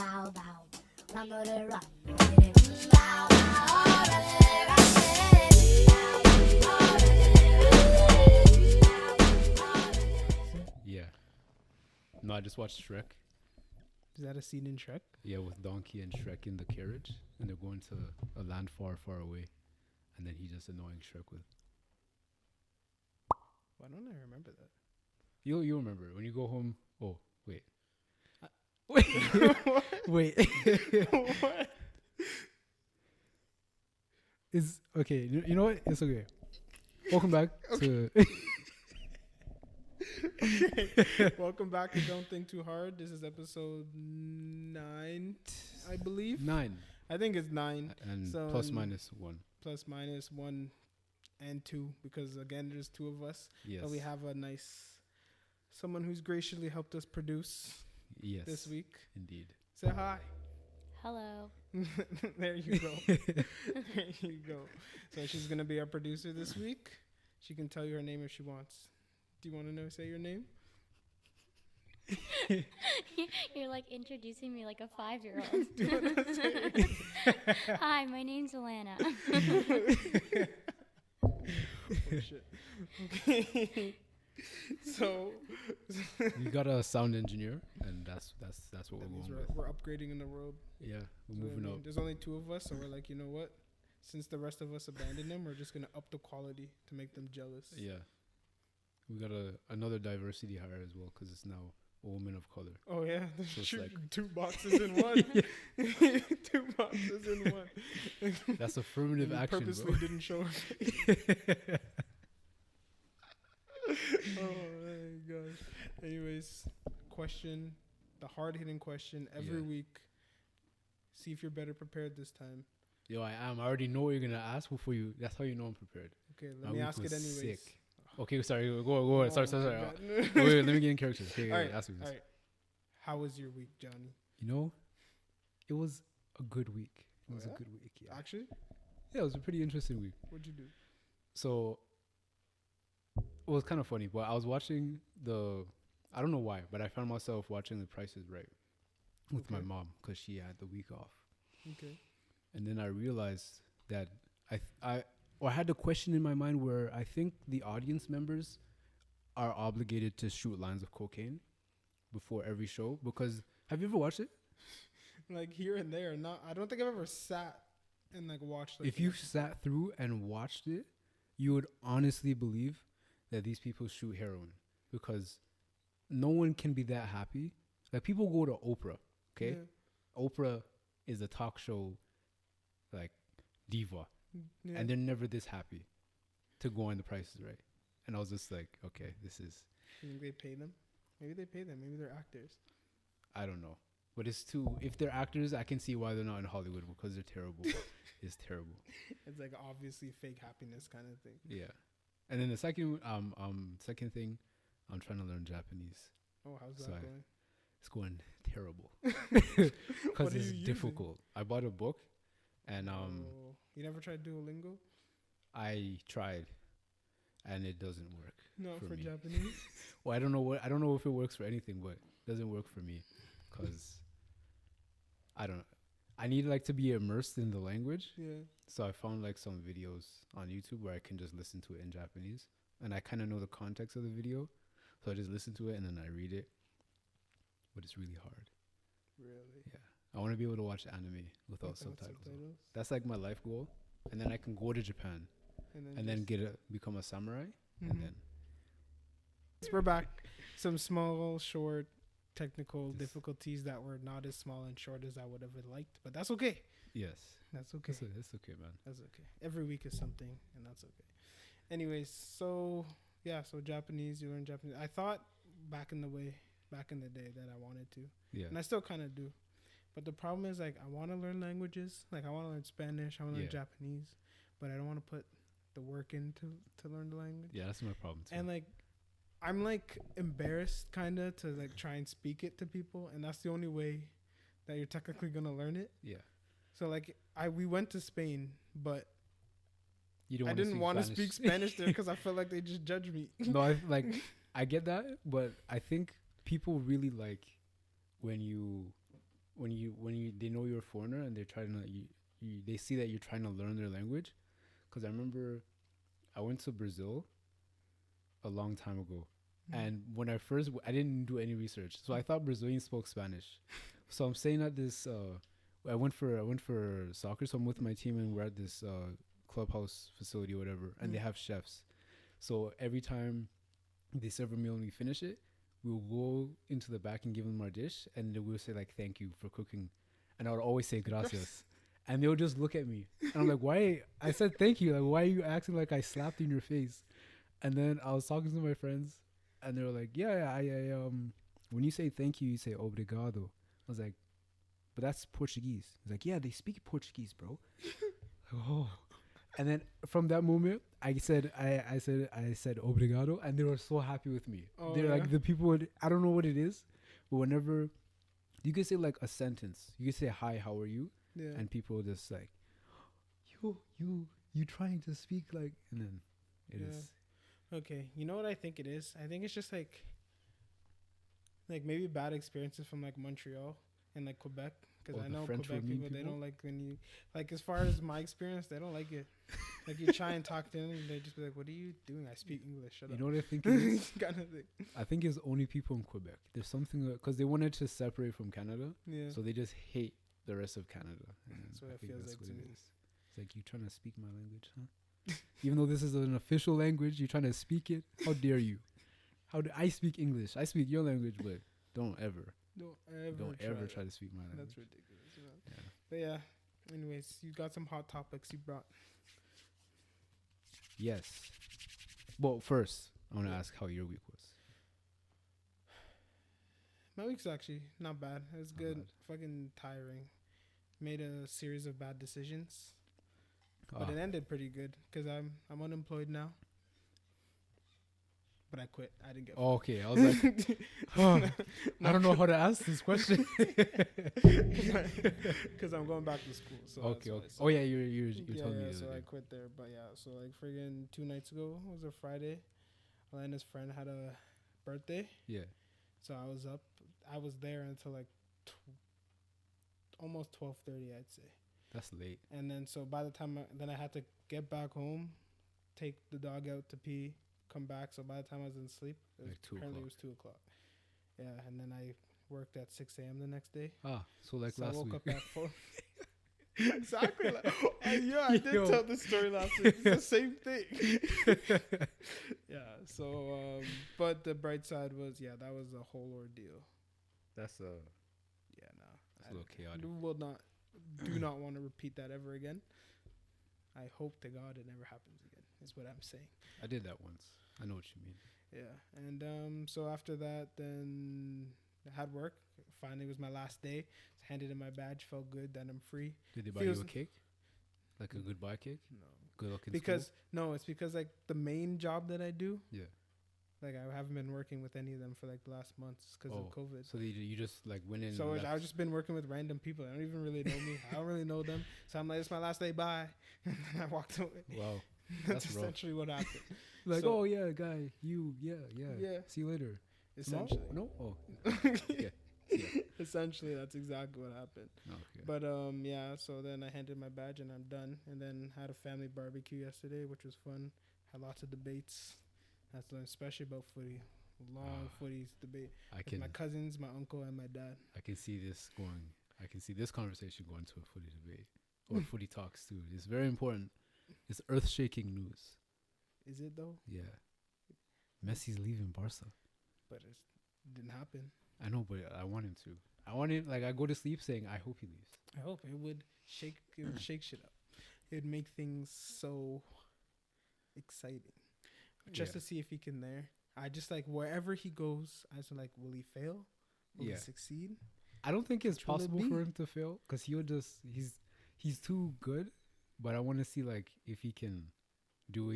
bow, bow. Run, run, run, run. Bow, bow, Yeah. No, I just watched Shrek. Is that a scene in Shrek? Yeah, with Donkey and Shrek in the carriage, and they're going to a land far, far away, and then he's just annoying Shrek with. Why don't I remember that? You remember it when you go home. Oh wait, Wait. What? is okay. You know what? It's okay. Welcome back to. Okay. Welcome back to Don't Think Too Hard. This is episode 9, I believe. 9. I think it's 9. And So plus minus 1. Plus minus 1 and 2, because again, there's 2 of us. Yes. But we have a someone who's graciously helped us produce Yes. this week. Indeed. Say hi. hello. There you go. There you go. So she's going to be our producer this week. She can tell you her name if she wants. Do you want to say your name? You're like introducing me like a 5-year-old. Do you want to say your name? Hi, my name's Alana. Oh, shit. Okay. So We got a sound engineer, and that's what that we're means going with. we're upgrading in the world. Yeah, we're So, moving up. There's only 2 of us, so we're like, you know what? Since the rest of us abandoned them, we're just gonna up the quality to make them jealous. Yeah. We got another diversity hire as well, because it's now a woman of color. Oh yeah, So it's like 2 boxes in one. 2 boxes in one. That's affirmative And action, purposely bro. didn't show her face. Oh my gosh. Anyways, question, the hard-hitting question every Yeah. week. See if you're better prepared this time. Yo, I am. I already know what you're gonna ask before you. That's how you know I'm prepared. Okay, My let me week ask it was anyways. sick. Okay, sorry. Go on. Sorry. Oh my Wait, God. wait, let me get in character. Okay, All right, ask me this. all right. How was your week, Johnny? You know, it was a good week. It Oh, was yeah? a good week. Yeah. Actually, Yeah, it was a pretty interesting week. what'd you do? So it was kind of funny, but I was watching I don't know why, but I found myself watching The Price is Right with my Okay. mom because she had the week off. Okay. And then I realized that I had the question in my mind where I think the audience members are obligated to shoot lines of cocaine before every show. Because have you ever watched it? Like here and there, not. I don't think I've ever sat and like watched. Like, If you sat through and watched it, you would honestly believe that these people shoot heroin, because no one can be that happy. Like, people go to Oprah, okay? Yeah. Oprah is a talk show, like, diva. Yeah. And they're never this happy to go on The Price is Right. And I was just like, okay, this is, You think they pay them? Maybe they pay them. Maybe they're actors. I don't know. But it's too, if they're actors, I can see why they're not in Hollywood, because they're terrible. It's terrible. It's like obviously fake happiness kind of thing. Yeah. And then the second thing, I'm trying to learn Japanese. Oh, how's So that going? It's going terrible What because are it's you using? difficult. I bought a book, and Oh, you never tried Duolingo? I tried, and it doesn't work. No, for me. Japanese. Well, I don't know if it works for anything, but it doesn't work for me because I need like to be immersed in the language. Yeah. So I found like some videos on YouTube where I can just listen to it in Japanese, and I kind of know the context of the video, so I just listen to it and then I read it. But it's really hard. Really. Yeah, I want to be able to watch anime without subtitles. That's like my life goal, and then I can go to Japan and then become a samurai, and then we're back. Some small, short, technical difficulties that were not as small and short as I would have liked, but that's okay. yes, That's okay. that's okay, man. That's okay. Every week is something, and that's okay. Anyways, so Japanese, you learn Japanese. I thought back in the day that I wanted to, Yeah, and I still kind of do. But the problem is, like, I want to learn languages. Like, I want to learn Spanish. I want to learn Japanese, but I don't want to put the work in to learn the language. yeah, that's my problem too. And like, I'm like embarrassed kind of to like try and speak it to people, and that's the only way that you're technically gonna learn it. Yeah, So like, we went to Spain, but you I didn't want to speak Spanish there because I felt like they just judged me. No, I get that, but I think people really like when when they know you're a foreigner and they're trying to they see that you're trying to learn their language. Because I remember I went to Brazil a long time ago, and when I I didn't do any research, so I thought Brazilians spoke Spanish. So I'm saying at this, I went for soccer, so I'm with my team, and we're at this clubhouse facility or whatever, and they have chefs. So every time they serve a meal and we finish it, we'll go into the back and give them our dish, and then we'll say like thank you for cooking, and I would always say gracias. And they'll just look at me, and I'm like, why? I said thank you. Like, why are you acting like I slapped you in your face? And then I was talking to my friends, and they were like, yeah, when you say thank you say obrigado. I was like, but that's Portuguese. He's like, yeah, they speak Portuguese, bro. Oh. And then from that moment, I said obrigado, and they were so happy with me. Oh, They're like the people. I don't know what it is, but whenever you can say like a sentence, you can say hi, how are you, and people just like, you trying to speak like, and then it is. Okay, you know what I think it is? I think it's just like maybe bad experiences from like Montreal and like Quebec, because I know Quebec people, they don't like when you like, as far as my experience, they don't like it. Like you try and talk to them, and they just be like, "What are you doing? I speak English. Shut up." You know what I think it is? Kind of thing. I think it's only people in Quebec. There's something because they wanted to separate from Canada, so they just hate the rest of Canada. That's what it feels like to me. It's like, you trying to speak my language, huh? Even though this is an official language, you're trying to speak it. How dare you? How do I speak English? I speak your language, but don't ever try to speak my language. That's ridiculous. You know? Yeah. But yeah. Anyways, you got some hot topics you brought. Yes. Well, first, I want to ask how your week was. My week's actually not bad. It was good. Fucking tiring. Made a series of bad decisions. But it ended pretty good because I'm unemployed now. But I quit. I didn't get fired. Okay. I was like, I don't know how to ask this question. Because I'm going back to school. So okay. Oh, yeah, you're telling me. Yeah, so I quit there. But yeah, so like friggin' 2 nights ago, it was a Friday. Elena's friend had a birthday. Yeah. So I was up. I was there until like almost 12:30, I'd say. That's late. And then so by the time I had to get back home, take the dog out to pee, come back. So by the time I was in sleep, it was 2 o'clock. Yeah, and then I worked at 6 a.m. the next day. So like last week. I woke up at 4. Exactly. I did tell this story last week. It's the same thing. Yeah. So, but the bright side was, that was a whole ordeal. That's a little chaotic. Do not want to repeat that ever again. I hope to God it never happens again. Is what I'm saying. I did that once. I know what you mean. Yeah, and so after that, then I had work. Finally, it was my last day. Handed in my badge. Felt good. Then I'm free. Did they buy you a cake? Like a goodbye cake? No. Good luck in school? It's because like the main job that I do. Yeah. Like I haven't been working with any of them for like the last months because of COVID. So you just like went in. So I've just been working with random people. I don't even really know me. I don't really know them. So I'm like, it's my last day. Bye. And then I walked away. Wow. That's essentially what happened. Like, guy, yeah. See you later. Essentially. No. Oh. Yeah. Essentially, that's exactly what happened. Okay. But so then I handed my badge and I'm done. And then had a family barbecue yesterday, which was fun. Had lots of debates. That's especially about footy. Long footy debate. With my cousins, my uncle, and my dad. I can see this conversation going to a footy debate or footy talks too. It's very important. It's earth-shaking news. Is it though? Yeah. Messi's leaving Barca. But it didn't happen. I know, but I want him to. I go to sleep saying, I hope he leaves. I hope it would shake shit up. It would make things so exciting. Just to see if he can there. I just like wherever he goes, I was like, will he fail? Will he succeed? I don't think it's possible for him to fail because he's too good. But I want to see like if he can do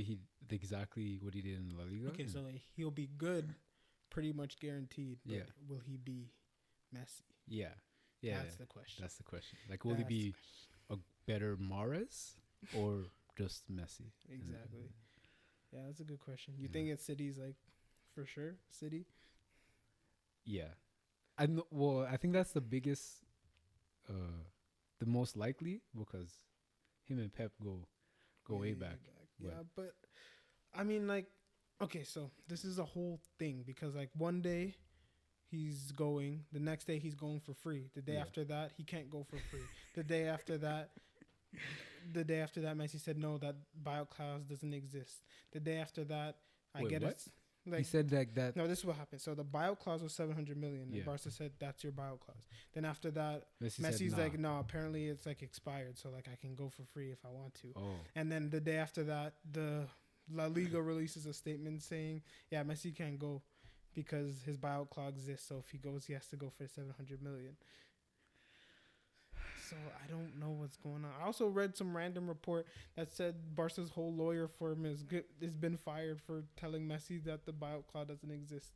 exactly what he did in La Liga. Okay, so like, he'll be good, pretty much guaranteed. But will he be Messi? Yeah. That's the question. Like, will he be a better Mahrez or just Messi? Exactly. Yeah, that's a good question. You think it's City's like for sure? City? Yeah. I think that's the biggest the most likely because him and Pep go way back. Yeah, but I mean, like, okay, so this is a whole thing because like one day he's going, the next day he's going for free. The day after that he can't go for free. The day after that Messi said no, that buyout clause doesn't exist. The day after that it. Like, he said that. No, this is what happened. So the buyout clause was 700 million. And Barca said that's your buyout clause. Then after that, Messi's said, like, no, apparently it's like expired. So like I can go for free if I want to. Oh. And then the day after that, the La Liga releases a statement saying, yeah, Messi can't go because his buyout clause exists. So if he goes, he has to go for 700 million. So I don't know what's going on. I also read some random report that said Barca's whole lawyer firm has been fired for telling Messi that the buyout clause doesn't exist.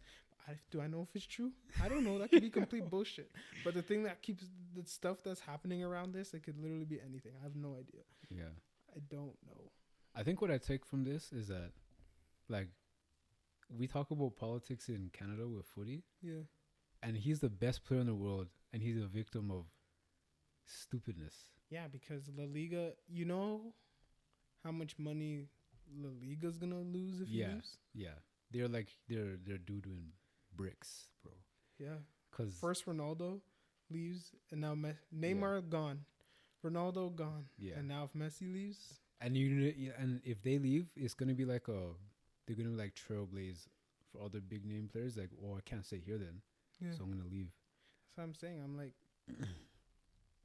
Do I know if it's true? I don't know. That could be complete bullshit. But the thing that keeps the stuff that's happening around this, it could literally be anything. I have no idea. Yeah. I don't know. I think what I take from this is that, like, we talk about politics in Canada with footy. Yeah. And he's the best player in the world, and he's a victim of stupidness. Yeah, because La Liga, you know how much money La Liga's gonna lose if he leaves? Yeah. They're doing bricks, bro. Yeah. Cause first Ronaldo leaves, and now Neymar gone, Ronaldo gone, and now if Messi leaves, and if they leave, it's gonna be like they're gonna be like trailblaze for other big name players. Like, oh, I can't stay here then, so I'm gonna leave. That's what I'm saying. I'm like.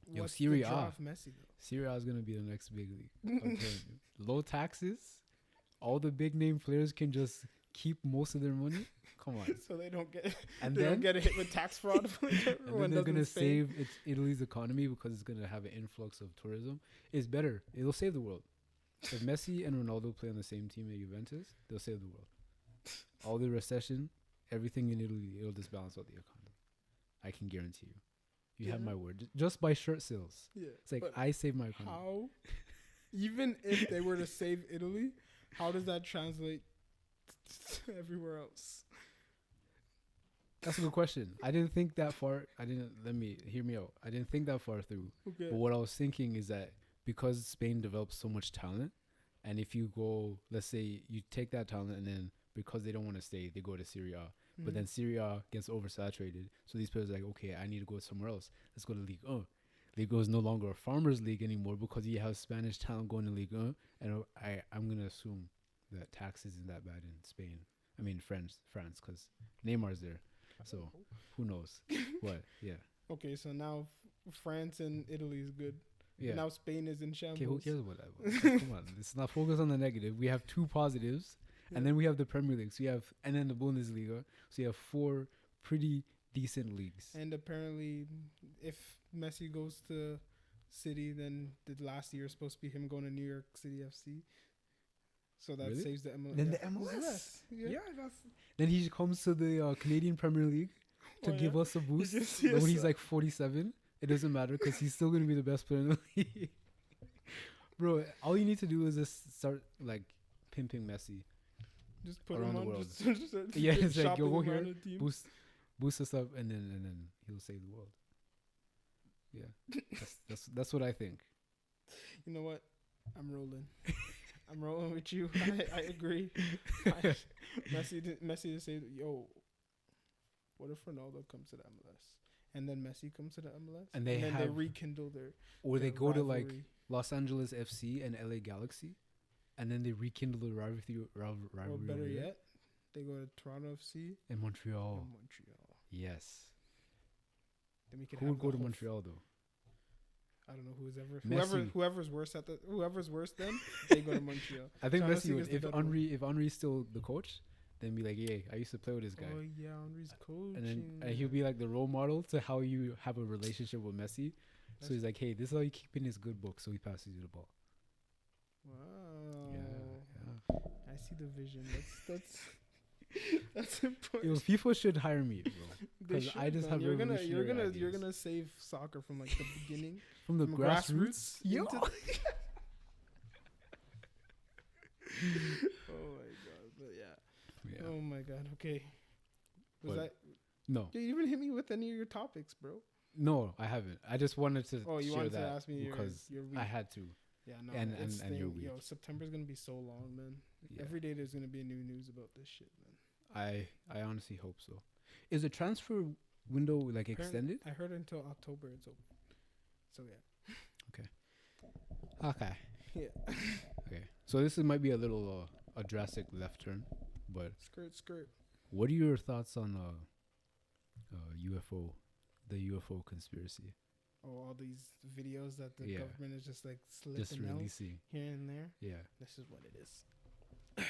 Yo, Serie A. Messi, Serie A is gonna be the next big league. I'm telling you. Low taxes, all the big name players can just keep most of their money. Come on. So they don't get hit with tax fraud. And then they're gonna save Italy's economy because it's gonna have an influx of tourism. It's better. It'll save the world. If Messi and Ronaldo play on the same team at Juventus, they'll save the world. All the recession, everything in Italy, it'll just balance out the economy. I can guarantee you. You have my word. Just by shirt sales. Yeah. It's like, I save my economy. How? Even if they were to save Italy, how does that translate to everywhere else? That's a good question. I didn't think that far. Hear me out. I didn't think that far through. Okay. But what I was thinking is that because Spain develops so much talent, and if you go, let's say you take that talent and then because they don't want to stay, they go to Serie A. But then Serie A gets oversaturated. So these players are like, okay, I need to go somewhere else. Let's go to Ligue 1. Ligue 1 is no longer a farmers league anymore because you have Spanish talent going to Ligue 1. And I'm going to assume that tax isn't that bad in Spain. I mean, France, because Neymar's there. So who knows? What? Yeah. Okay, so now France and Italy is good. Yeah. Now Spain is in shambles. Okay, who cares about that? Come on. Let's not focus on the negative. We have two positives. Yeah. And then we have the Premier League. And then the Bundesliga. So you have 4 pretty decent leagues. And apparently, if Messi goes to City, then the last year is supposed to be him going to New York City FC. So that saves the MLS. Then the MLS. Yeah. Then he comes to the Canadian Premier League to give us a boost. When he's like 47, it doesn't matter because he's still going to be the best player in the league. Bro, all you need to do is just start like pimping Messi. Just put around him the on world. Yeah, it's like, yo, go here, boost us up, and then he'll save the world. Yeah, that's what I think. You know what? I'm rolling. I'm rolling with you. I agree. Messi to say, yo, what if Ronaldo comes to the MLS and then Messi comes to the MLS and then they rekindle they go to like Los Angeles FC and LA Galaxy. And then they rekindle the rivalry. Or better yet, they go to Toronto FC and Montreal. Yes. Then we Who would go to Montreal though? I don't know. Whoever's worse then they go to Montreal. I think Messi would. If Henri's still the coach, then be like, yeah, I used to play with this guy. Oh yeah, Henri's coach. And then he'll be like the role model to how you have a relationship with Messi. So he's like, hey, this is how you keep in his good book. So he passes you the ball. Wow. Yeah. I see the vision. That's important. Yo, FIFA should hire me, bro. Because I just have you're gonna save soccer from like the beginning, from the grassroots. Yo. Oh my god! But yeah. Oh my god. Okay. Was that no? You even hit me with any of your topics, bro. No, I haven't. I just wanted to Oh, you share wanted that to ask me because your week. I had to. Yeah, no, And it's your week. Yo, September's gonna be so long, man. Yeah. Every day there's gonna be new news about this shit, man. I honestly hope so. Is the transfer window like extended? I heard until October it's open. So yeah. Okay. Yeah. Okay. So this might be a little a drastic left turn, but Skirt. what are your thoughts on UFO, the UFO conspiracy? Oh, all these videos that the government is just like slipping Just releasing out here and there. Yeah. This is what it is.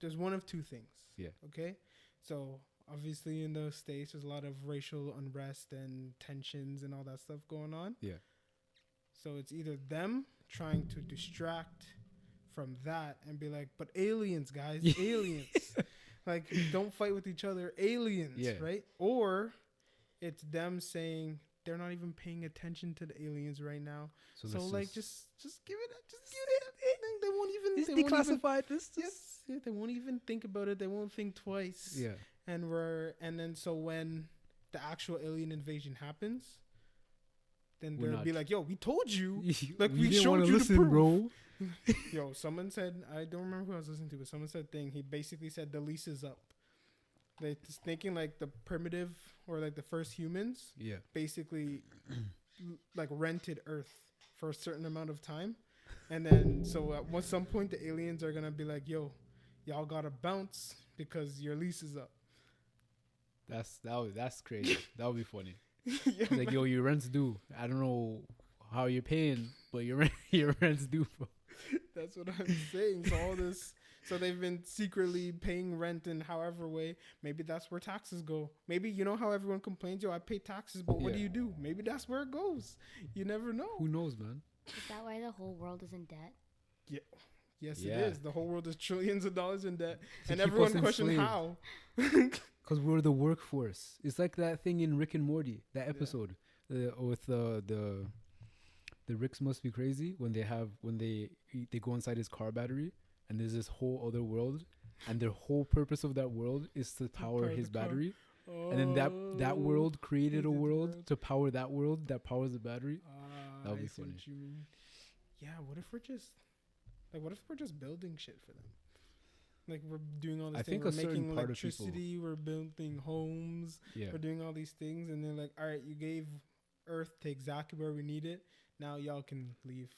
There's one of two things. Yeah. Okay. So obviously in the States, there's a lot of racial unrest and tensions and all that stuff going on. Yeah. So it's either them trying to distract from that and be like, but aliens, guys, aliens. Like, don't fight with each other, aliens, right? Or it's them saying they're not even paying attention to the aliens right now. So like, just give it. They won't even. It's declassified. They won't even think about it. They won't think twice. Yeah. And then so when the actual alien invasion happens, then they'll be like, "Yo, we told you, like we showed you the proof." Bro. Yo, someone said, I don't remember who I was listening to, but someone said he basically said the lease is up. They're thinking like the primitive or like the first humans, basically like rented Earth for a certain amount of time, and then so at some point the aliens are gonna be like, "Yo, y'all gotta bounce because your lease is up." That's crazy. That would be funny. Like, yo, your rent's due. I don't know how you're paying, but your rent's due, bro. That's what I'm saying. So all this, so they've been secretly paying rent in however way. Maybe that's where taxes go. Maybe, you know how everyone complains, yo, I pay taxes, but what do you do? Maybe that's where it goes. You never know. Who knows, man? Is that why the whole world is in debt? Yeah. Yes, it is. The whole world is trillions of dollars in debt. And everyone questions how. Because we're the workforce. It's like that thing in Rick and Morty, that episode with the Ricks Must Be Crazy when they go inside his car battery and there's this whole other world and their whole purpose of that world is to power his battery. And then that world created a world to power that world that powers the battery. That would be funny. What you mean. Yeah, what if we're just building shit for them? Like, we're doing all this thing. We're making electricity. We're building homes. Yeah. We're doing all these things. And they're like, all right, you gave Earth to exactly where we need it. Now y'all can leave.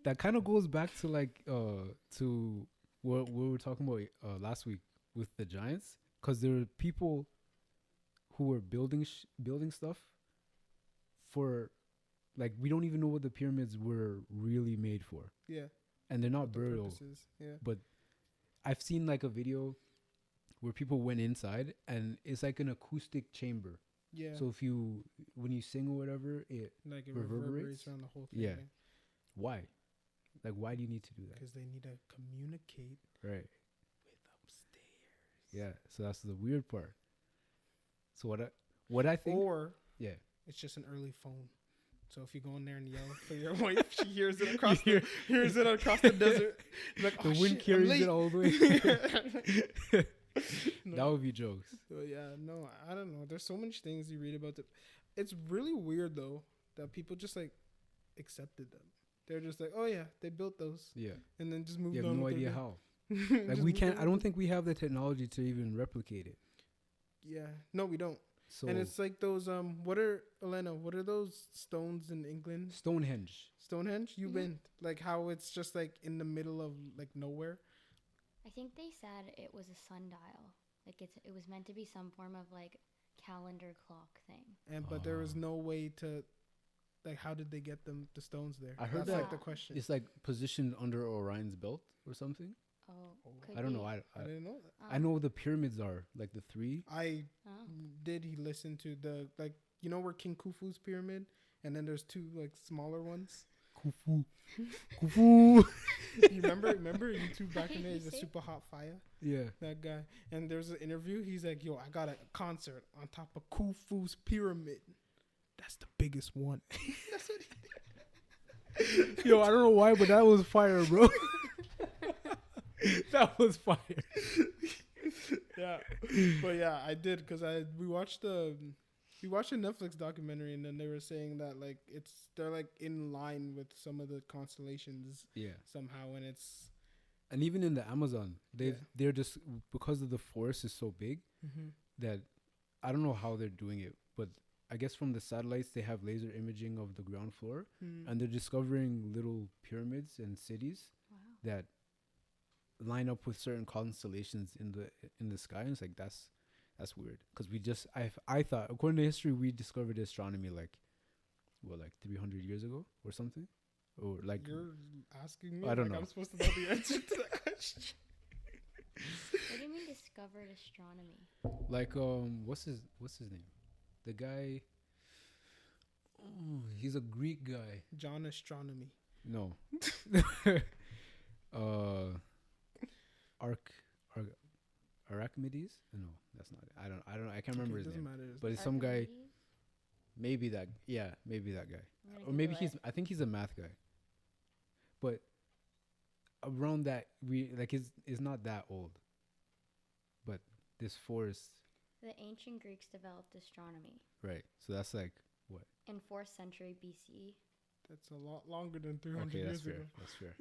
That kind of goes back to like to what we were talking about last week with the Giants. Because there were people who were building stuff for, like, we don't even know what the pyramids were really made for. Yeah. And they're not burial. Yeah. But I've seen like a video where people went inside and it's like an acoustic chamber. Yeah. So when you sing or whatever, it reverberates around the whole thing. Yeah. Why? Like, why do you need to do that? Because they need to communicate. Right. With upstairs. Yeah. So that's the weird part. So what I think. Or it's just an early phone. So if you go in there and yell for your wife, she hears it across the desert. Like, the wind carries it all the way. No. That would be jokes. So no, I don't know. There's so much things you read about it. It's really weird though that people just like accepted them. They're just like, oh yeah, they built those. Yeah. And then just moved on. You have no idea how. Like, we can't. I don't think we have the technology to even replicate it. Yeah. No, we don't. So, and it's like those what are those stones in England? Stonehenge. You've been like how it's just like in the middle of like nowhere. I think they said it was a sundial. Like it was meant to be some form of like calendar clock thing. But there was no way to, like, how did they get the stones there? I heard that's like the question. It's like positioned under Orion's belt or something. I don't know. I didn't know that. I know the pyramids are like the three. Did he listen to the, like, you know where King Khufu's pyramid, and then there's two like smaller ones. Khufu. You remember YouTube back in the day, the super hot fire. Yeah, that guy. And there's an interview. He's like, "Yo, I got a concert on top of Khufu's pyramid. That's the biggest one." That's what he did. Yo, I don't know why, but that was fire, bro. That was fire. Yeah, but yeah, I did because we watched a Netflix documentary, and then they were saying that like they're like in line with some of the constellations. Yeah. Somehow, And even in the Amazon, they're just, because of the forest is so big that I don't know how they're doing it, but I guess from the satellites they have laser imaging of the ground floor, and they're discovering little pyramids and cities that line up with certain constellations in the sky. And it's like that's weird, because I thought, according to history, we discovered astronomy like 300 years ago or something, or like, you're asking me. I don't know. I'm supposed to know the answer to that question. What do you mean discovered astronomy? Like what's his name? The guy. Oh, he's a Greek guy. John Astronomy. No. Archimedes? No, that's not it. I don't know. I can't remember his name. But it's some guy. Maybe that guy. Or maybe I think he's a math guy. But around that, is not that old. But this forest. The ancient Greeks developed astronomy. Right. So that's like what? In 4th century BCE. That's a lot longer than 300 years ago. That's fair.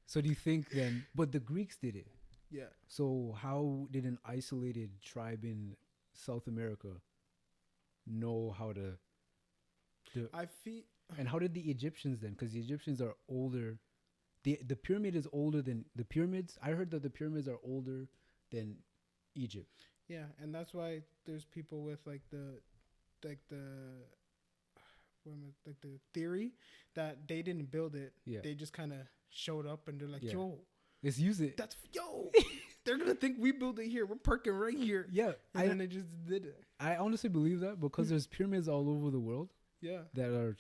So do you think then? But the Greeks did it. Yeah. So how did an isolated tribe in South America know how to? And how did the Egyptians then? Because the Egyptians are older. The pyramid is older than the pyramids. I heard that the pyramids are older than Egypt. Yeah, and that's why there's people with the theory that they didn't build it. Yeah. They just kind of showed up and they're like, yo, let's use it. They're gonna think we built it here. We're parking right here. Yeah, and then they just did it. I honestly believe that, because there's pyramids all over the world. Yeah, that are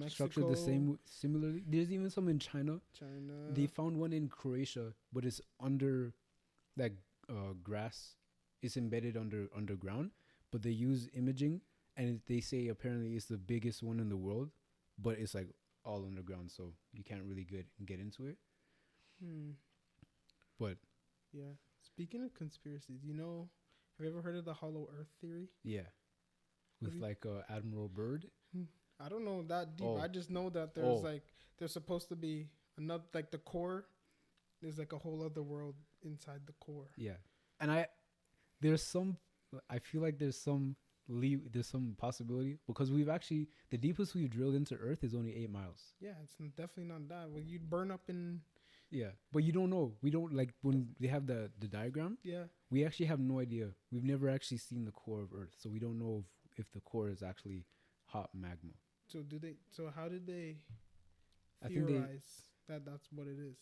structured the same similarly. There's even some in China. They found one in Croatia, but it's under like grass. It's embedded underground, but they use imaging, and they say apparently it's the biggest one in the world, but it's like all underground, so you can't really get into it. But yeah, speaking of conspiracies, have you ever heard of the Hollow Earth theory? Yeah, with Admiral Byrd. I don't know that deep. I just know that there's supposed to be another, like the core. There's like a whole other world inside the core. Yeah, and I feel like there's some possibility, because the deepest we've drilled into Earth is only 8 miles. Yeah, it's definitely not that. Well, you'd burn up in. Yeah, but you don't know. We don't, like, when they have the diagram. Yeah. We actually have no idea. We've never actually seen the core of Earth, so we don't know if the core is actually hot magma. So how did they theorize that's what it is?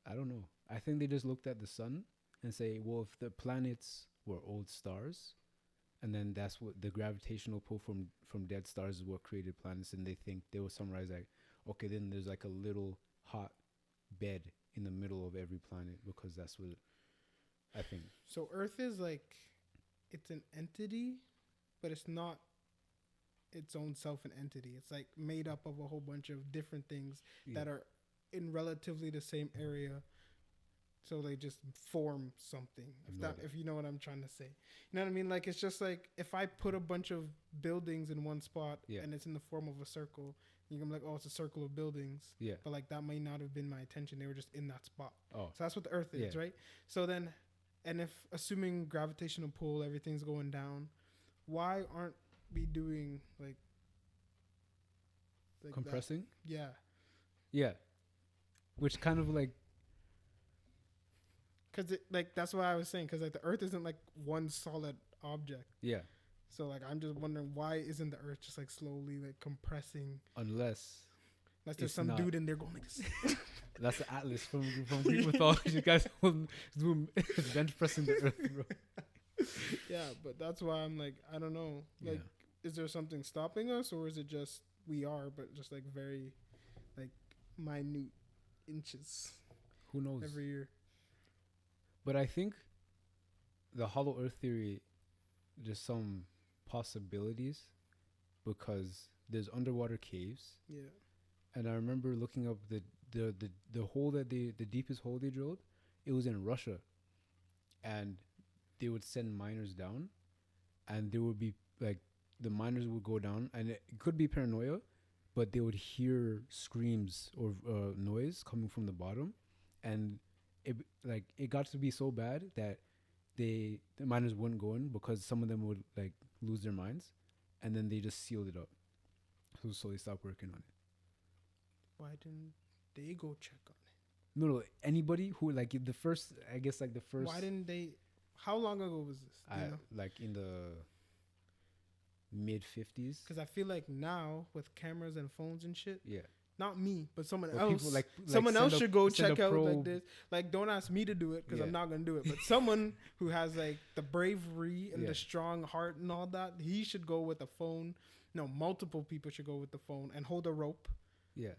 I don't know. I think they just looked at the sun and say, well, if the planets were old stars, and then that's what the gravitational pull from dead stars is what created planets, and they will summarize like, okay, then there's like a little hot bed in the middle of every planet, because that's what I think. So Earth is like, it's an entity, but it's not its own self an entity. It's like made up of a whole bunch of different things that are in relatively the same area, so they just form something. If you know what I'm trying to say, you know what I mean? Like, it's just like if I put a bunch of buildings in one spot and it's in the form of a circle, you can be like, oh, it's a circle of buildings. Yeah. But like that might not have been my attention. They were just in that spot. Oh. So that's what the Earth is, right? So then, and if assuming gravitational pull, everything's going down, why aren't we doing like compressing? That? Yeah. Which kind of like, because that's what I was saying, because like the Earth isn't like one solid object. Yeah. So like I'm just wondering, why isn't the Earth just like slowly like compressing? Unless there's some dude in there going like this. That's the Atlas from Greek mythology. You guys doing bench pressing the Earth, bro. Yeah, but that's why I'm like, I don't know. Like, is there something stopping us, or is it just we are, but just like very like minute inches? Who knows? Every year. But I think the hollow Earth theory, there's some possibilities, because there's underwater caves. Yeah. And I remember looking up the hole that the deepest hole they drilled, it was in Russia. and they would send miners down, and there would be like the miners would go down, and it could be paranoia, but they would hear screams or noise coming from the bottom, and it got to be so bad that the miners wouldn't go in because some of them would like lose their minds, and then they just sealed it up. So they stopped working on it. Why didn't they go check on it? No, anybody who like the first, I guess like the first. Why didn't they? How long ago was this? Like in the mid 50s. Because I feel like now with cameras and phones and shit. Yeah. Not me, but someone or else. Like someone else should go check out like this. Like, don't ask me to do it because I'm not gonna do it. But someone who has like the bravery and the strong heart and all that, he should go with a phone. No, multiple people should go with the phone and hold a rope. Yeah.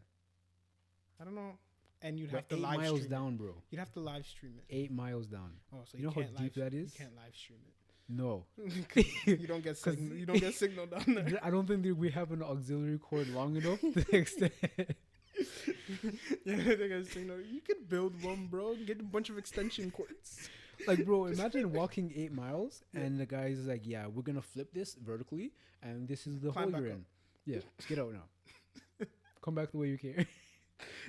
I don't know. And you'd have to live 8 miles stream down, it. bro. You'd have to live stream it. 8 miles down. Oh, so you know how deep that is? You can't live stream it. No. You don't get signal. You don't get signal down there. I don't think we have an auxiliary cord long enough to extend. Yeah, they got signal. You could build one, bro. Get a bunch of extension cords. Like, bro, imagine walking 8 miles and the guy's like, yeah, we're going to flip this vertically and this is the hole you're in. Yeah, get out now. Come back the way you came.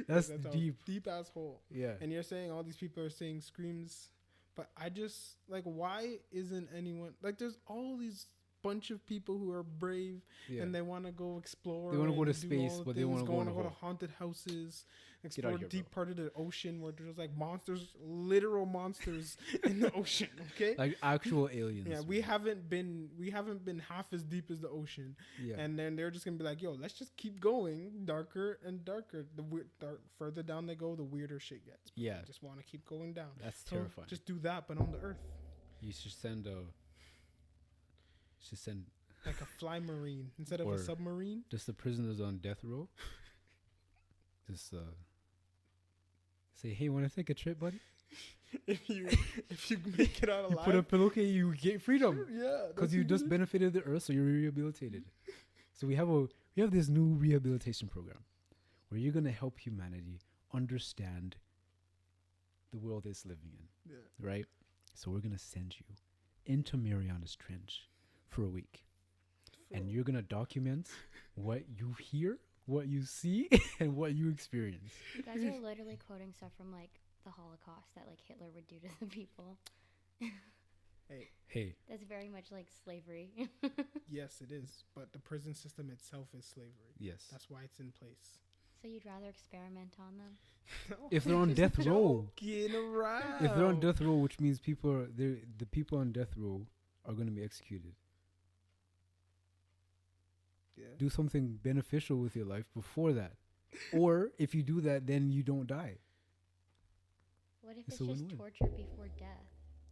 That's deep. Deep ass hole. Yeah. And you're saying all these people are saying screams, but I just, like, why isn't anyone, like, there's all these bunch of people who are brave and they want to go explore. They want to go to space, but they want to go to haunted houses, explore deep part of the ocean where there's like monsters, literal monsters in the ocean. Okay, like actual aliens. Yeah, we haven't been half as deep as the ocean. Yeah, and then they're just gonna be like, yo, let's just keep going darker and darker. Further down they go, the weirder shit gets. But yeah, just want to keep going down. That's terrifying. Just do that, but on the Earth. You should send like a fly marine instead of a submarine. Just the prisoners on death row. Just say, hey, want to take a trip, buddy? if you make it out alive, you put a pillowcase, you get freedom. Yeah, because you just benefited the Earth, so you're rehabilitated. So we have this new rehabilitation program where you're gonna help humanity understand the world it's living in. Yeah. Right. So we're gonna send you into Mariana's Trench for a week, and you're gonna document what you hear, what you see, and what you experience. You guys are literally quoting stuff from like the Holocaust that like Hitler would do to the people. Hey. That's very much like slavery. Yes, it is. But the prison system itself is slavery. Yes. That's why it's in place. So you'd rather experiment on them? If they're on death row. If they're on death row, which means the people on death row are going to be executed. Yeah. Do something beneficial with your life before that. Or if you do that, then you don't die. What if it's just torture before death?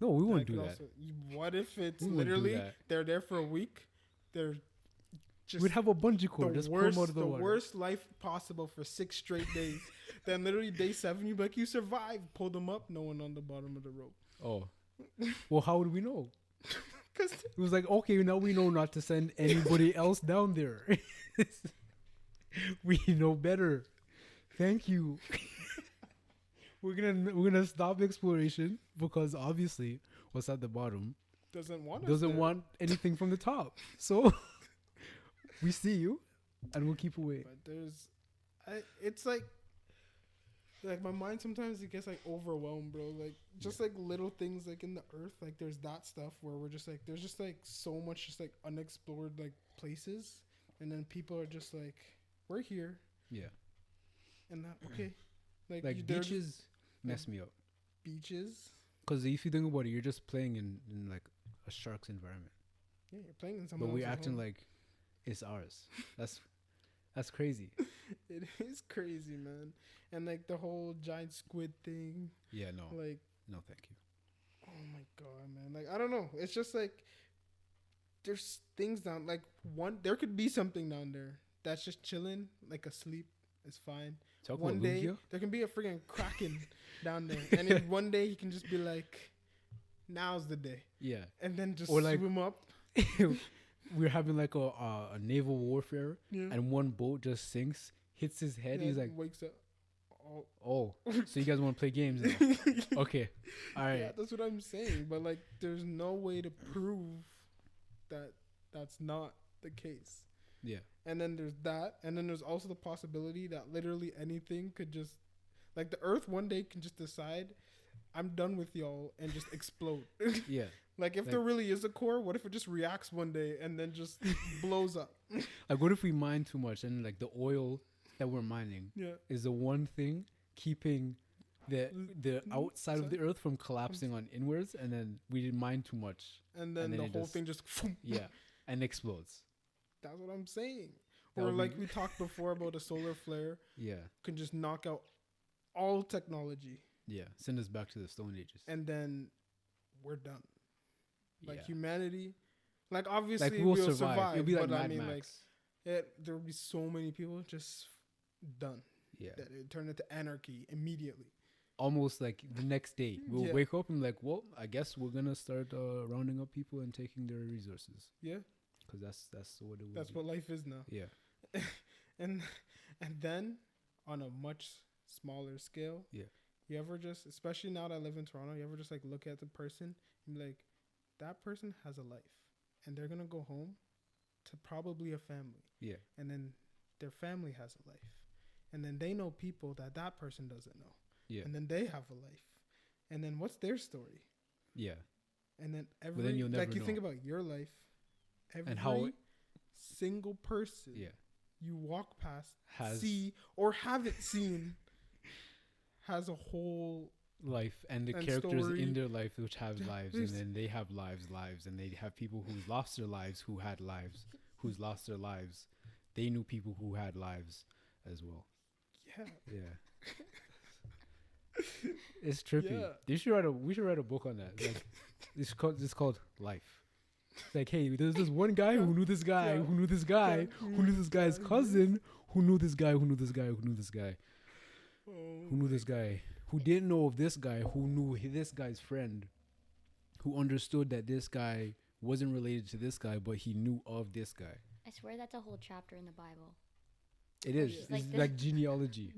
No, we won't do that. What if it's literally they're there for a week? They're just we'd have a bungee cord. Just pull them out of the water. Worst life possible for 6 straight days. Then literally day 7, you'd be like, you survived. Pull them up. No one on the bottom of the rope. Oh. Well, how would we know? Because it was like, okay, now we know not to send anybody else down there. We know better. Thank you. We're gonna stop exploration because obviously what's at the bottom doesn't want anything from the top. So we see you, and we'll keep away. But it's like my mind sometimes it gets like overwhelmed, bro. Like just like little things like in the earth, like there's that stuff where we're just like there's just like so much just like unexplored like places, and then people are just like we're here. Yeah. And that okay. Like beaches mess me up. Beaches? Because if you think about it, you're just playing in like a shark's environment. Yeah, you're playing in someone else's But we're acting like it's ours. That's crazy. It is crazy, man. And like the whole giant squid thing. Yeah, no. Like no, thank you. Oh my god, man. Like I don't know. It's just like there's things down like there could be something down there that's just chilling, like asleep. It's fine. One day there can be a freaking kraken down there, and then one day he can just be like, "Now's the day." Yeah, and then just swim up. We're having like a naval warfare, and one boat just sinks, hits his head. He's like, wakes up. Oh, so you guys want to play games now? Okay. All right. Yeah, that's what I'm saying. But like, there's no way to prove that that's not the case. Yeah. And then there's that. And then there's also the possibility that literally anything could just, like, the Earth one day can just decide, I'm done with y'all, and just explode. Yeah. Like, if there really is a core, what if it just reacts one day and then just blows up? Like, what if we mine too much and like the oil that we're mining is the one thing keeping the outside of the Earth from collapsing on inwards, and then we didn't mine too much, and then the whole thing just and explodes. That's what I'm saying. Or like we talked before about a solar flare, can just knock out all technology. Yeah, send us back to the Stone Ages, and then we're done. Like humanity, like obviously like we'll survive. It'll be like Mad Max. Like there will be so many people just done. Yeah, that it turned into anarchy immediately. Almost like the next day, we'll wake up and like, well, I guess we're gonna start rounding up people and taking their resources. Yeah, because that's what it. That's what life is now. Yeah, and then on a much smaller scale. Yeah, you ever just, especially now that I live in Toronto, you ever just like look at the person and be like, that person has a life, and they're gonna go home to probably a family. Yeah, and then their family has a life, and then they know people that person doesn't know. Yeah, and then they have a life, and then what's their story? Yeah, and then but then you'll never like you know. Think about your life, and how single person you walk past, has see or haven't seen, has a whole life, and the characters in their life which have lives, and then they have lives, and they have people who's lost their lives, who had lives, who's lost their lives. They knew people who had lives as well. Yeah. It's trippy. Yeah. We should write a book on that. Like, it's called Life. It's like, hey, there's this one guy who knew this guy, who knew this guy, who knew this guy's cousin, who knew this guy, who knew this guy, who knew this guy, who knew this guy, who didn't know of this guy, who knew this guy's friend, who understood that this guy wasn't related to this guy, but he knew of this guy. I swear that's a whole chapter in the Bible. It is. It's like genealogy.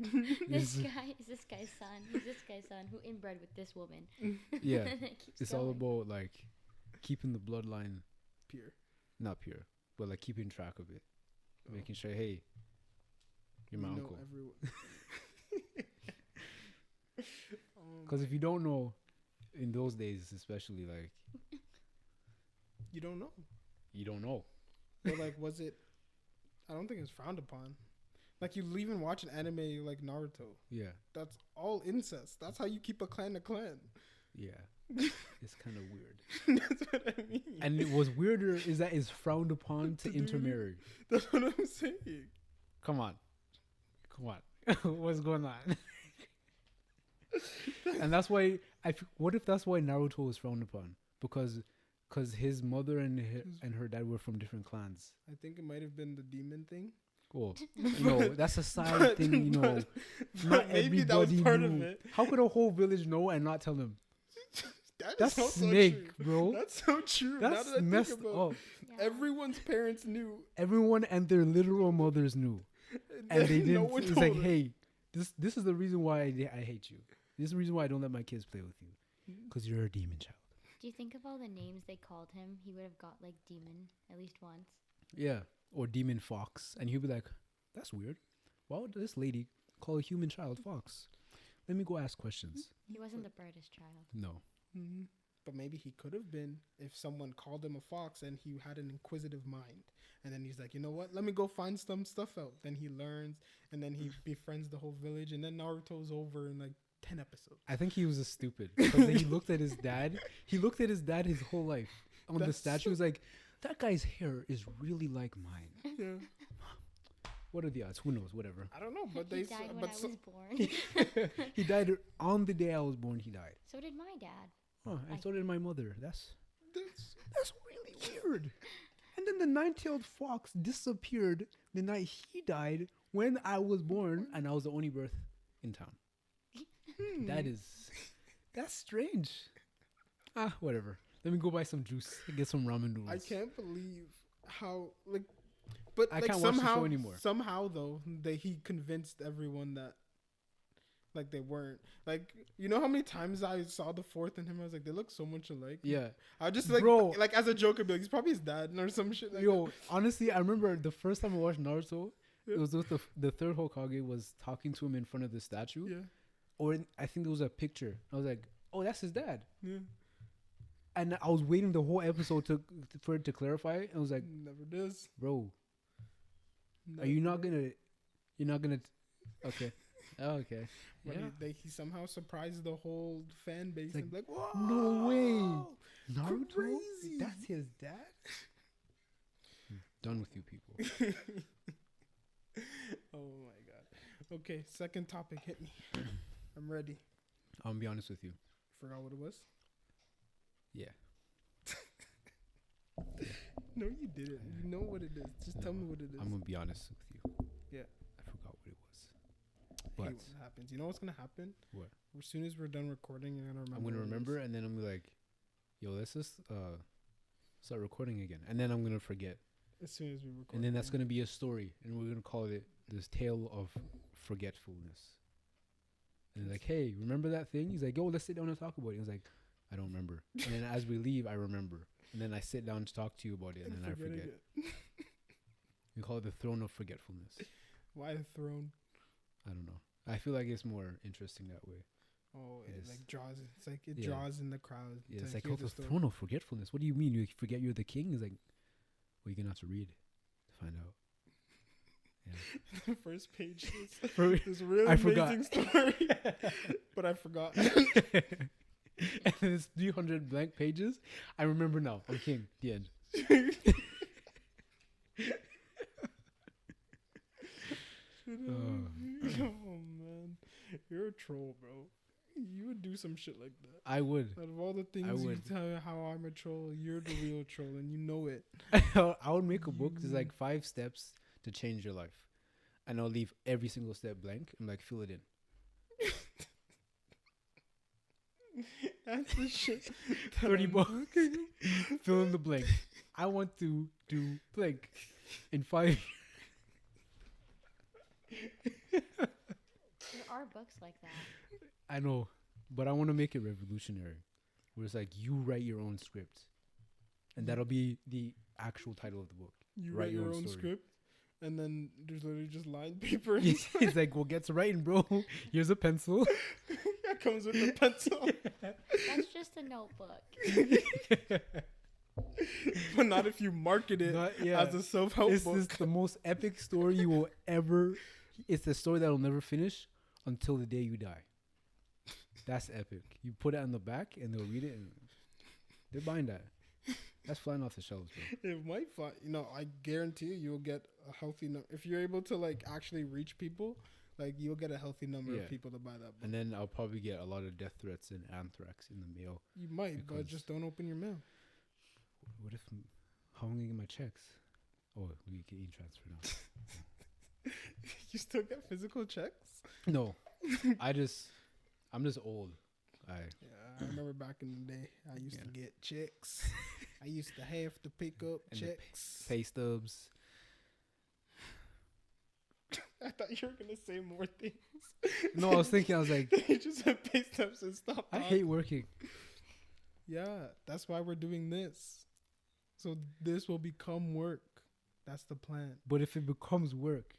This guy is this guy's son. He's this guy's son who inbred with this woman. Yeah. It's all about like keeping the bloodline pure. Not pure, but like keeping track of it. Making sure, hey, you're my uncle. Because if you don't know, in those days especially, like you don't know. You don't know. But like, was it? I don't think it's frowned upon. Like, you even watch an anime like Naruto. Yeah. That's all incest. That's how you keep a clan. Yeah. It's kind of weird. That's what I mean. And what's weirder is that it's frowned upon to intermarry. That's what I'm saying. Come on. What's going on? And that's why what if that's why Naruto was frowned upon? Because his mother and her dad were from different clans. I think it might have been the demon thing. Well, no, that's a side thing, Not maybe that was part of it. How could a whole village know and not tell them? That's snake, so bro. That's so true. That's messed up. Yeah. Everyone's parents knew. Everyone and their literal mothers knew, and they didn't. It's like, hey, this is the reason why I hate you. This is the reason why I don't let my kids play with you, because you're a demon child. Do you think of all the names they called him? He would have got like demon at least once. Yeah, or demon fox, and he'd be like, "That's weird. Why would this lady call a human child fox? Let me go ask questions." He wasn't the brightest child. No. Mm-hmm. But maybe he could have been if someone called him a fox and he had an inquisitive mind. And then he's like, you know what? Let me go find some stuff out. Then he learns, and then he befriends the whole village, and then Naruto's over in like 10 episodes. I think he was a stupid because he looked at his dad. He looked at his dad his whole life. On the statue, he was like, that guy's hair is really like mine. Yeah. What are the odds? Who knows? Whatever. I don't know, but he died when I was born. He died on the day I was born. He died. So did my dad. Oh, and so did my mother. That's really weird. And then the 9-tailed fox disappeared the night he died when I was born, and I was the only birth in town. That's strange. Whatever. Let me go buy some juice and get some ramen noodles. I can't believe how but I like can't somehow, watch the show anymore. Somehow though, he convinced everyone that like they weren't. Like, you know how many times I saw the fourth and him? I was like, they look so much alike. Yeah. I just like, bro, like as a joke, I'd be like, he's probably his dad or some shit. Like that. Honestly, I remember the first time I watched Naruto, it was with the third Hokage was talking to him in front of the statue. Yeah. Or I think there was a picture. I was like, oh, that's his dad. Yeah. And I was waiting the whole episode for it to clarify. And I was like, never does, bro. Never. Are you not gonna? You're not gonna. Okay. Oh, okay. Yeah. He somehow surprised the whole fan base. Like, and like, whoa, no way, Naruto. Crazy. That's his dad. Done with you people. Oh my god. Okay, second topic. Hit me. I'm ready. I'm gonna be honest with you. Forgot what it was? Yeah. No, you didn't. You know what it is. Just tell me what it is. I'm gonna be honest with you. Yeah. I forgot what it was. But what happens? You know what's gonna happen? What? As soon as we're done recording, you're gonna remember. I'm gonna remember, and then I'm gonna be like, "Yo, let's just start recording again," and then I'm gonna forget. As soon as we record. And then that's gonna be a story, and we're gonna call it "This Tale of Forgetfulness." And like, hey, remember that thing? He's like, yo, let's sit down and talk about it. He's like, I don't remember. And then as we leave, I remember. And then I sit down to talk to you about it, and then I forget. We call it the Throne of Forgetfulness. Why the throne? I don't know. I feel like it's more interesting that way. Oh, it like draws. It's like it draws in the crowd. Yeah, it's like, oh, the Throne of Forgetfulness. What do you mean? You forget you're the king? He's like, well, you're going to have to read to find out. Yeah. The first page is this really amazing story, but I forgot. And it's 300 blank pages. I remember now. I'm king. The end. Oh man, you're a troll, bro. You would do some shit like that. I would. Out of all the things you tell me how I'm a troll, you're the real troll, and you know it. I would make a book. There's like 5 steps to change your life, and I'll leave every single step blank and like fill it in. That's the shit. 30 bucks. Fill in the blank. I want to do blank in 5. There are books like that. I know, but I want to make it revolutionary, where it's like you write your own script, and that'll be the actual title of the book. You write your own script, and then there's literally just line paper. He's like, well, get to writing, bro. Here's a pencil. That comes with a pencil. That's just a notebook. But not if you market it as a self-help book. This is the most epic story you will ever... It's the story that will never finish until the day you die. That's epic. You put it on the back, and they'll read it, and they're buying that. That's flying off the shelves, bro. It might fly. You know, I guarantee you'll get a healthy number. If you're able to, like, actually reach people, like, you'll get a healthy number of people to buy that book. And then I'll probably get a lot of death threats and anthrax in the mail. You might, but just don't open your mail. What if... How am I going to get my checks? Oh, we can e-transfer now. You still get physical checks? No. I'm just old. Yeah, I remember back in the day, I used to get checks. I used to have to pick up and checks. Pay stubs. I thought you were going to say more things. No, I was like... You just said pay stubs and stuff. I hate working. Yeah, that's why we're doing this. So this will become work. That's the plan. But if it becomes work...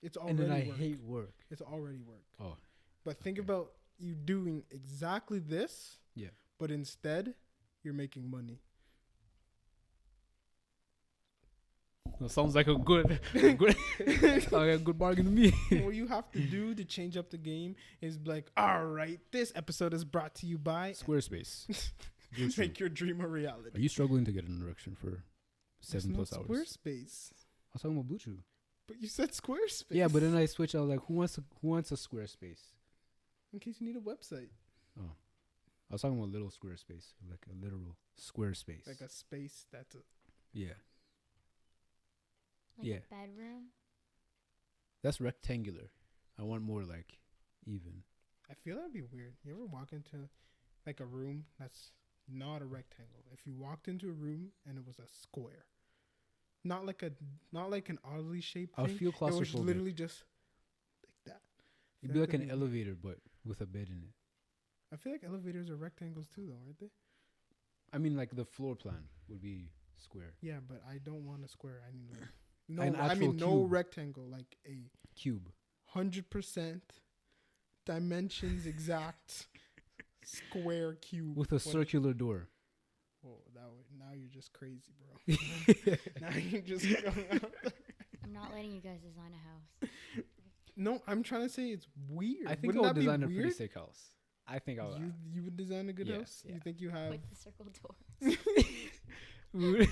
It's already and then work. I hate work. It's already work. Oh. But think about you doing exactly this. Yeah. But instead, you're making money. That sounds like a good bargain to me. What you have to do to change up the game is like, all right, this episode is brought to you by Squarespace. Make your dream a reality. Are you struggling to get an erection for 7+ hours? Squarespace. I was talking about Blue Chew. But you said Squarespace. Yeah, but then I switched. I was like, who wants a Squarespace? In case you need a website. Oh. I was talking about little Squarespace. Like a literal Squarespace. Like a space that's a... Yeah. Like a bedroom? That's rectangular. I want more like even. I feel that'd be weird. You ever walk into like a room that's not a rectangle? If you walked into a room and it was a square. Not like an oddly shaped thing. I feel claustrophobic. It was literally just like that. It'd be like an elevator, but with a bed in it. I feel like elevators are rectangles too, though, aren't they? I mean, like the floor plan would be square. Yeah, but I don't want a square. I mean, like, no cube. rectangle, like a Cube. 100% dimensions exact square cube with a circular door. Oh, now you're just crazy, bro. Now you're just. I'm not letting you guys design a house. No, I'm trying to say it's weird. I think I would design a pretty sick house. I think I would. You would design a good house? Yeah. You think you have... With the circle doors.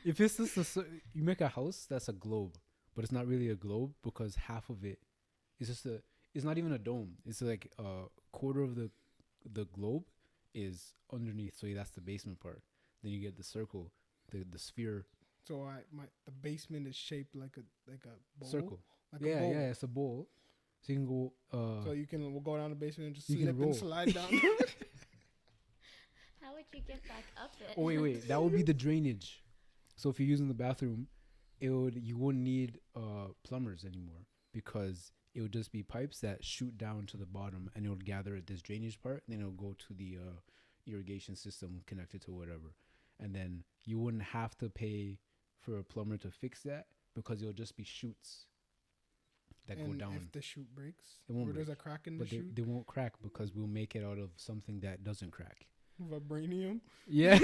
If it's just you make a house that's a globe, but it's not really a globe because half of it is just it's not even a dome. It's like a quarter of the globe is underneath. So that's the basement part. Then you get the circle, the sphere. So the basement is shaped like a bowl? Circle. Like yeah, it's a bowl. So you can go. So we'll go down the basement and just slip and slide down. How would you get back up it? Oh wait, that would be the drainage. So if you're using the bathroom, you wouldn't need plumbers anymore because it would just be pipes that shoot down to the bottom and it would gather at this drainage part, and then it'll go to the irrigation system connected to whatever, and then you wouldn't have to pay for a plumber to fix that because it'll just be chutes that go down. If the chute breaks, it won't break. There's a crack in the chute. They won't crack because we'll make it out of something that doesn't crack. Vibranium. Yeah.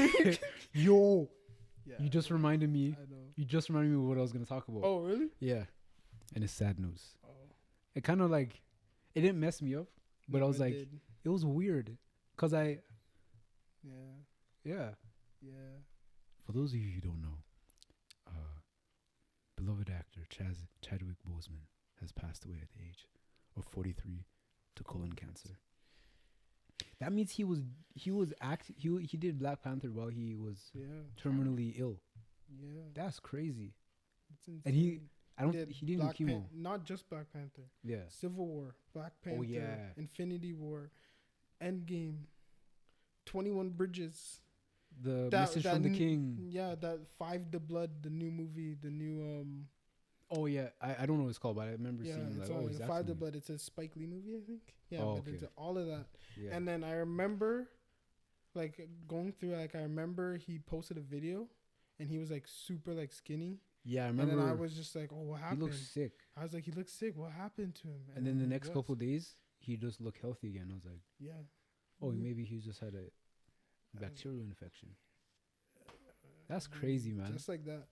Yo. Yeah, you just reminded me. I know. You just reminded me of what I was gonna talk about. Oh really? Yeah. And it's sad news. Oh. It kind of like, it didn't mess me up, but I was like, it was weird, cause I. Yeah. For those of you who don't know, beloved actor Chadwick Boseman has passed away at the age of 43 to colon cancer. That means he did Black Panther while he was terminally ill. Yeah. That's crazy. And he didn't do chemo. Not just Black Panther. Yeah. Civil War, Black Panther, Infinity War, Endgame, 21 Bridges. The Message from the King. Yeah, that Five the Blood, the new movie, the new Oh yeah, I don't know what it's called, but I remember seeing like Five the Blood. It's a Spike Lee movie, I think. Yeah, it's all of that. Yeah. And then I remember, like going through, like I remember he posted a video, and he was like super like skinny. Yeah, I remember. And then I was just like, oh, what happened? He looks sick. I was like, he looks sick. What happened to him? And then the next couple of days, he just looked healthy again. I was like, yeah. Oh, maybe he just had a bacterial infection. That's crazy, man. Just like that.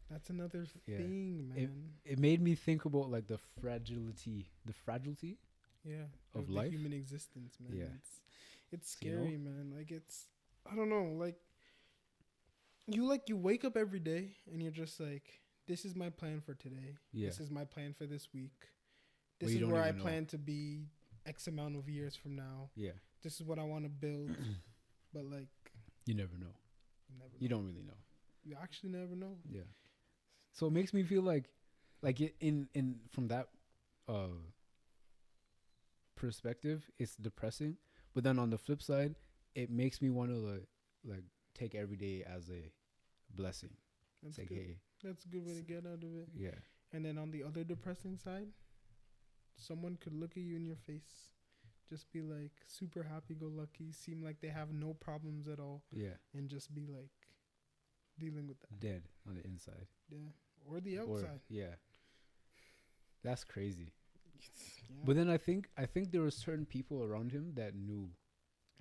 That's another thing, man. It made me think about like the fragility of life, human existence, man. Yeah. It's scary, man. Like I don't know, like you wake up every day and you're just like, this is my plan for today. Yeah. This is my plan for this week. This is where I plan to be X amount of years from now. Yeah. This is what I want to build. But like, you never know. You don't really know. You actually never know. Yeah. So it makes me feel like in from that perspective, it's depressing. But then on the flip side, it makes me want to like take every day as a blessing. That's like, hey, that's a good way to get out of it. Yeah. And then on the other depressing side, someone could look at you in your face, just be like super happy-go-lucky, seem like they have no problems at all. Yeah. And just be like dealing with that. Dead on the inside. Yeah. Or the outside. Yeah. That's crazy. Yeah. But then I think there were certain people around him that knew.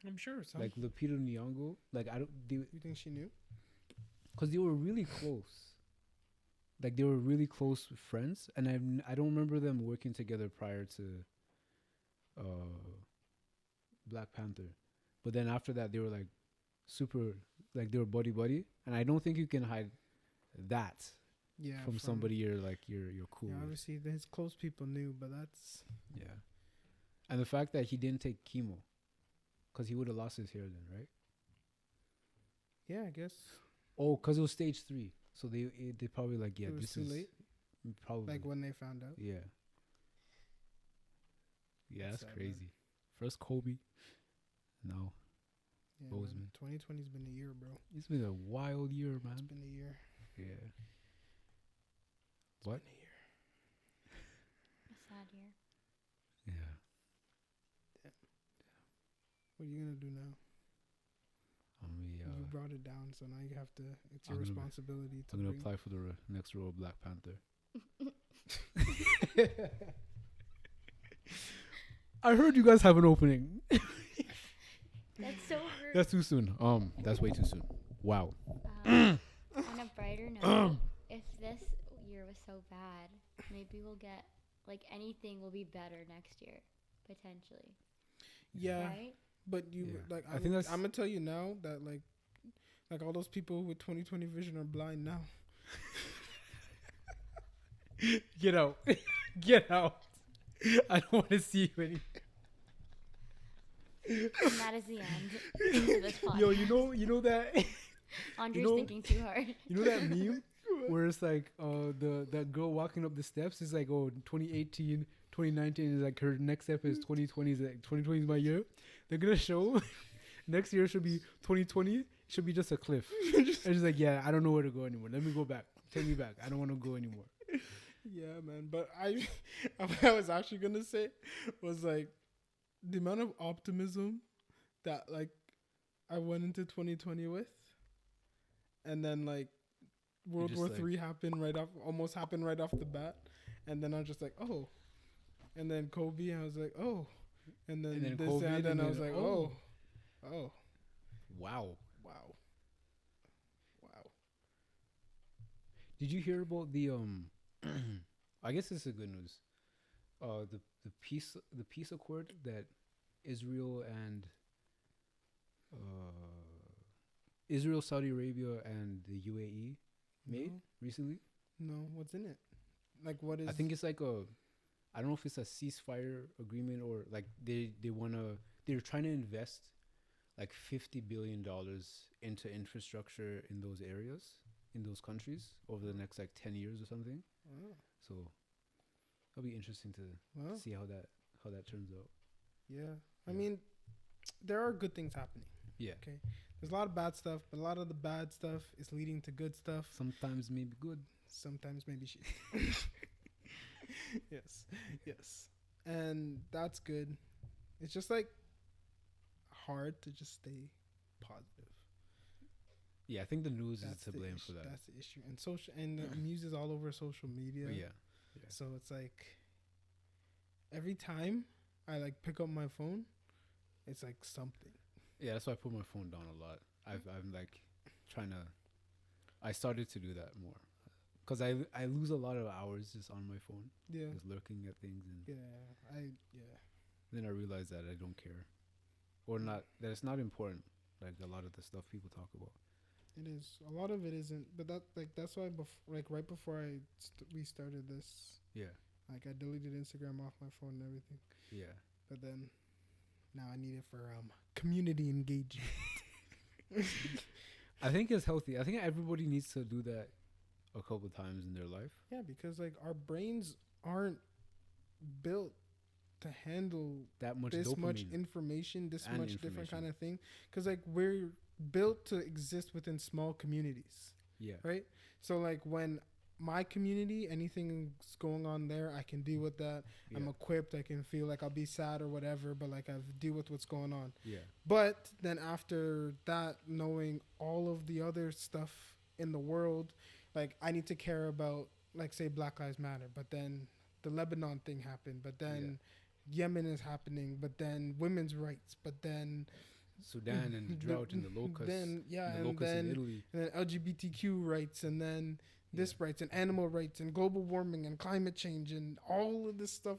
I'm sure. Like Lupita Nyong'o. Like you think she knew? Because they were really close. Like they were really close friends, and I don't remember them working together prior to Black Panther. But then after that, they were like super, like they were buddy, and I don't think you can hide that. Yeah, from somebody you're cool. Yeah, obviously his close people knew, but that's and the fact that he didn't take chemo, because he would have lost his hair then, right? Yeah, I guess. Oh, because it was stage 3, so they probably like it was this too is late. Probably like when they found out. Yeah. Yeah, that's crazy. Man. First Kobe, now Boseman. 2020's been a year, bro. It's been a wild year, man. It's been a year. Yeah. It's been a year. A sad year. What are you gonna do now? You brought it down, so now you have to. It's your responsibility. I'm gonna apply for the next role of Black Panther. I heard you guys have an opening. That's so rude. That's too soon. That's way too soon. Wow. On a brighter note, if this year was so bad, maybe we'll get anything will be better next year, potentially. Yeah. Right? But I think I'm gonna tell you now that like all those people with 20/20 vision are blind now. Get out. Get out. I don't want to see you anymore. And that is the end of this podcast. Yo, you know that Andre's thinking too hard. You know that meme where it's like that girl walking up the steps is like, 2018, 2019 is like her next step is 2020 is like 2020 is my year. They're gonna show next year should be 2020. It should be just a cliff. It's just like, yeah, I don't know where to go anymore. Let me go back. Take me back. I don't want to go anymore. Yeah, man. But what I was actually gonna say was like the amount of optimism that like I went into 2020 with, and then like World War III almost happened right off the bat, and then I was just like, oh, and then Kobe, I was like, oh, and then this COVID, and then I was like, oh, wow. Did you hear about the I guess this is good news. The peace accord that Israel, Saudi Arabia, and the UAE made recently? No, what's in it? Like, what is? I think it's like I don't know if it's a ceasefire agreement or like they're trying to invest like $50 billion into infrastructure in those areas, in those countries over the next like 10 years or something. Oh. So it'll be interesting to see how that turns out. Yeah. I mean, there are good things happening. Yeah. Okay. There's a lot of bad stuff, but a lot of the bad stuff is leading to good stuff. Sometimes maybe good. Sometimes maybe shit. Yes. And that's good. It's just like hard to just stay positive. Yeah, I think the news is to blame for that. That's the issue. And the news is all over social media. Yeah. So it's like every time I like pick up my phone, it's like something. Yeah, that's why I put my phone down a lot. I'm like trying to. I started to do that more, because I lose a lot of hours just on my phone. Yeah. Just lurking at things and. Then I realized that I don't care, or not that it's not important. Like a lot of the stuff people talk about. It is. A lot of it isn't, but that's why right before we started this. Yeah. Like I deleted Instagram off my phone and everything. Yeah. But then now I need it for community engagement. I think it's healthy. I think everybody needs to do that a couple times in their life. Yeah, because like our brains aren't built to handle that much much information, different kind of thing. Because like we're built to exist within small communities. Yeah. Right? So like when my community, anything's going on there, I can deal with that. Yeah. I'm equipped. I can feel like I'll be sad or whatever, but like I deal with what's going on. Yeah. But then after that, knowing all of the other stuff in the world, like I need to care about, like say Black Lives Matter, but then the Lebanon thing happened, but then Yemen is happening, but then women's rights, but then Sudan and the drought and the locusts. Then in Italy. And then LGBTQ rights, and then this rights and animal rights and global warming and climate change and all of this stuff.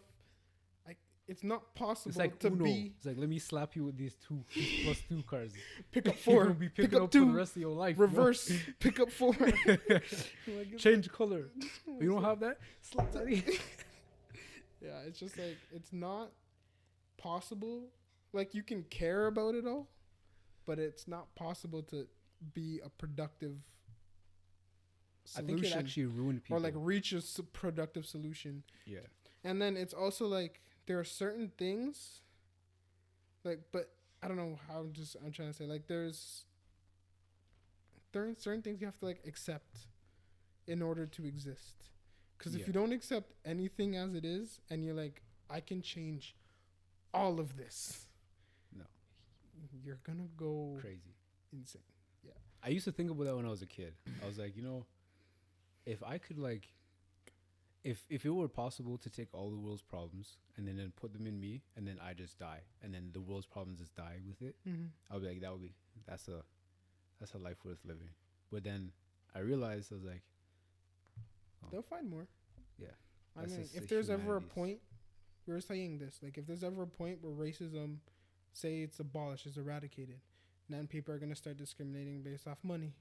Like it's not possible it's like to Uno. be. It's like, let me slap you with these 2+2 cards. Pick up 4. You'll be picking up 2 for the rest of your life. Reverse. Pick up 4. Change color. You don't have that? Slap that. Yeah, it's just like it's not possible. Like you can care about it all, but it's not possible to be a productive solution. I think it actually ruined people. Or like reach a productive solution. Yeah. And then it's also like there are certain things like, but I don't know how I'm trying to say, like there are certain things you have to like accept in order to exist. Because if you don't accept anything as it is and you're like, I can change all of this. No. you're gonna go crazy, insane. Yeah. I used to think about that when I was a kid. I was like, if I could if it were possible to take all the world's problems and then put them in me, and then I just die, and then the world's problems just die with it, I'll be like, that's a life worth living. But then I realized, I was like, they'll find more. Yeah. I mean, if there's ever a point, we were saying this, like if there's ever a point where racism, say it's abolished, it's eradicated, then people are going to start discriminating based off money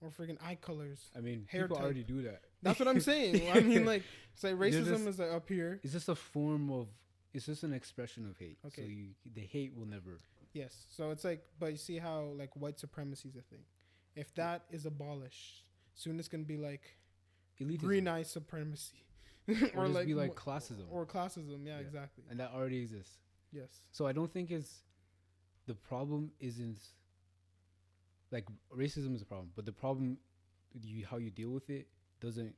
or freaking eye colors. I mean, hair people type. already do that. That's what I'm saying. I mean, like, say racism is like up here. It's just it's just an expression of hate. Okay. So the hate will never. Yes. So it's like, but you see how like white supremacy is a thing. If that is abolished, soon it's going to be like elitism. Green eye supremacy. or like be like classism. Or classism. Yeah, exactly. And that already exists. Yes. So I don't think the problem isn't like racism is a problem, but the problem, how you deal with it doesn't.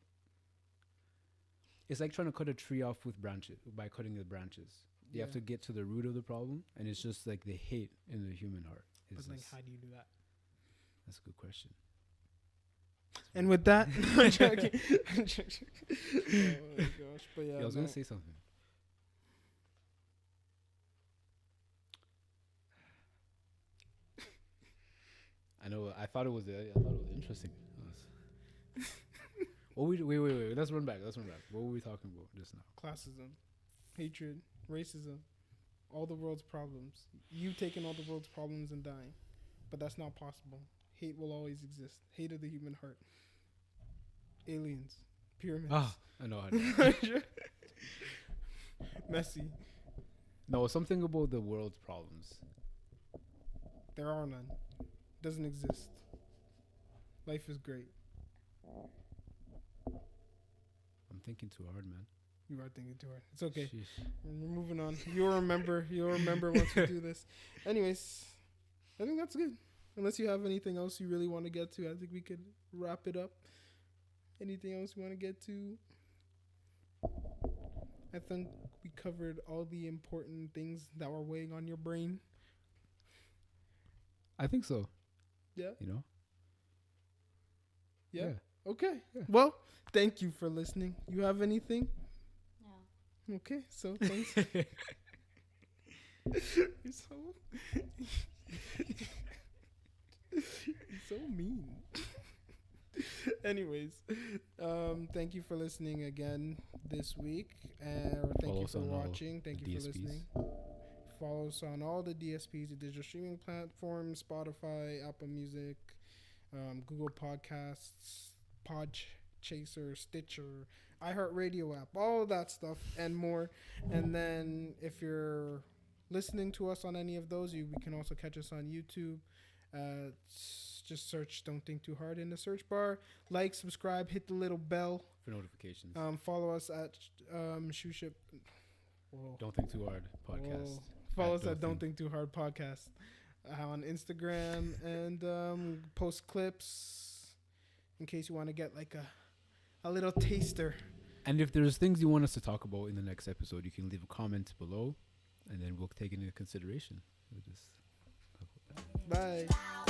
It's like trying to cut a tree off with branches by cutting the branches. You have to get to the root of the problem, and it's just like the hate in the human heart. But like, how do you do that? That's a good question. And with that, I'm joking. I'm joking. Oh my gosh! But yeah, I was gonna say something. I know. I thought it was interesting. Wait. Let's run back. What were we talking about just now? Classism, hatred, racism, all the world's problems. You taking all the world's problems and dying, but that's not possible. Hate will always exist. Hate of the human heart. Aliens, pyramids. I know. Messi. No, something about the world's problems. There are none. Doesn't exist. Life is great. I'm thinking too hard, man. You are thinking too hard. It's okay. Sheesh. We're moving on. You'll remember once we do this. Anyways, I think that's good. Unless you have anything else you really want to get to, I think we could wrap it up. Anything else you want to get to? I think we covered all the important things that were weighing on your brain. I think so. Yeah. Yeah. Okay. Yeah. Well, thank you for listening. You have anything? No. Okay. So thanks. You're so mean. Anyways, thank you for listening again this week. Thank you for watching. Thank you for listening. Follow us on all the DSPs, the digital streaming platforms, Spotify, Apple Music, Google Podcasts, Podchaser, Stitcher, iHeartRadio app, all of that stuff and more. And then if you're listening to us on any of those, we can also catch us on YouTube. Just search Don't Think Too Hard in the search bar. Like, subscribe, hit the little bell for notifications. Follow us at Shoeship. Don't Think Too Hard podcast. Follow us at Don't Think Too Hard podcast on Instagram, and post clips in case you want to get like a little taster. And if there's things you want us to talk about in the next episode, you can leave a comment below, and then we'll take it into consideration. We'll just talk about that. Bye.